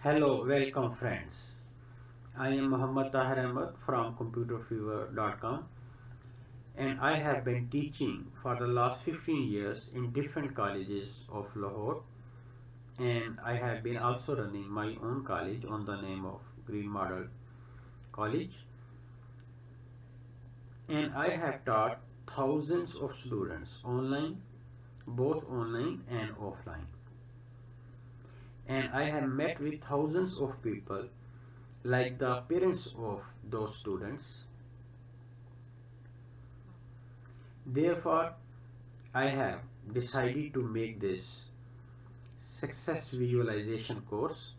Hello, welcome friends. I am Muhammad Tahir Ahmed from Computerfever.com and I have been teaching for the last 15 years in different colleges of Lahore, and I have been also running my own college on the name of Green Model College, and I have taught thousands of students online, both online and offline, and I have met with thousands of people like the parents of those students. Therefore, I have decided to make this success visualization course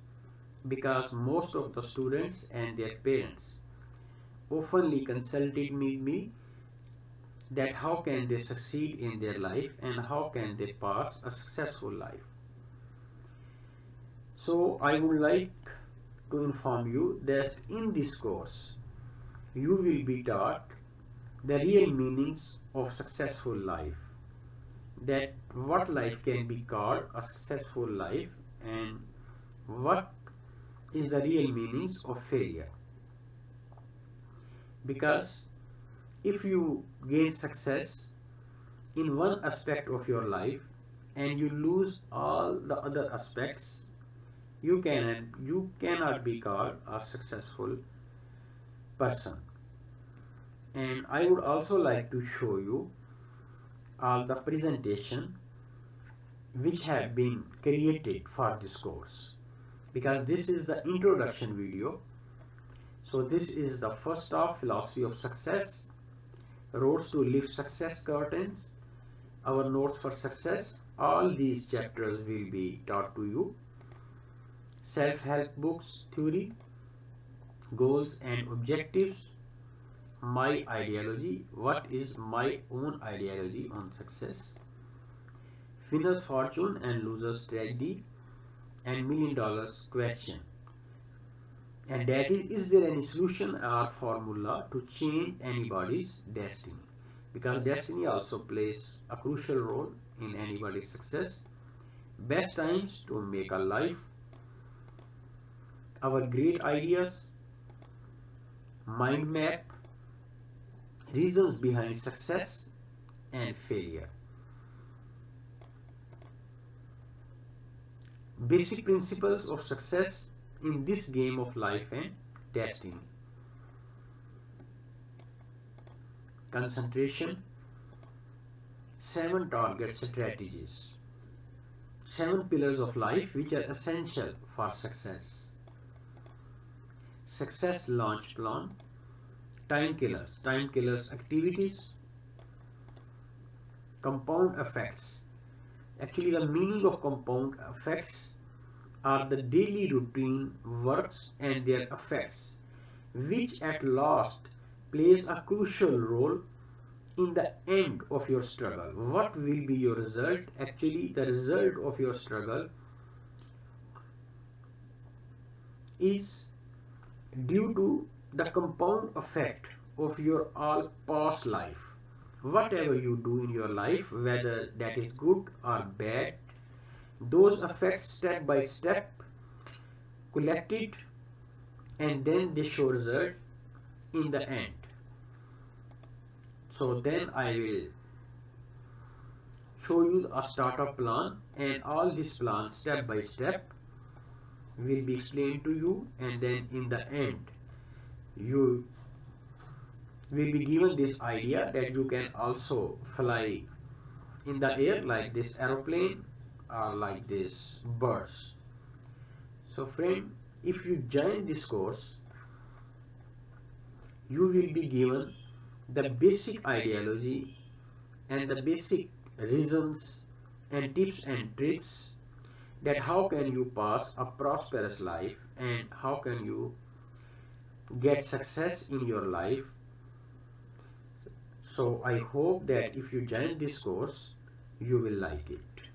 because most of the students and their parents oftenly consulted me that how can they succeed in their life and how can they pass a successful life. So I would like to inform you that in this course you will be taught the real meanings of successful life, that what life can be called a successful life and what is the real meanings of failure. Because if you gain success in one aspect of your life and you lose all the other aspects, you cannot be called a successful person. And I would also like to show you all the presentation which have been created for this course, because this is the introduction video. So this is the first of philosophy of success, roads to live success curtains, our notes for success. All these chapters will be taught to you. Self-help books theory, goals and objectives, my ideology, what is my own ideology on success, winner's fortune and loser's tragedy, and $1,000,000 question. And that is there any solution or formula to change anybody's destiny? Because destiny also plays a crucial role in anybody's success. Best times to make a life, our great ideas, mind map, reasons behind success and failure, basic principles of success in this game of life and destiny, concentration, 7 target strategies, 7 pillars of life which are essential for success, success launch plan, time killers activities, compound effects. Actually, the meaning of compound effects are the daily routine works and their effects, which at last plays a crucial role in the end of your struggle. What will be your result? Actually, the result of your struggle is due to the compound effect of your all past life. Whatever you do in your life, whether that is good or bad, those effects step by step collected and then they show result in the end. So then I will show you a startup plan, and all this plan step by step will be explained to you, and then in the end you will be given this idea that you can also fly in the air like this aeroplane or like this birds. So friend, if you join this course, you will be given the basic ideology and the basic reasons and tips and tricks that how can you pass a prosperous life and how can you get success in your life. So I hope that if you join this course, you will like it.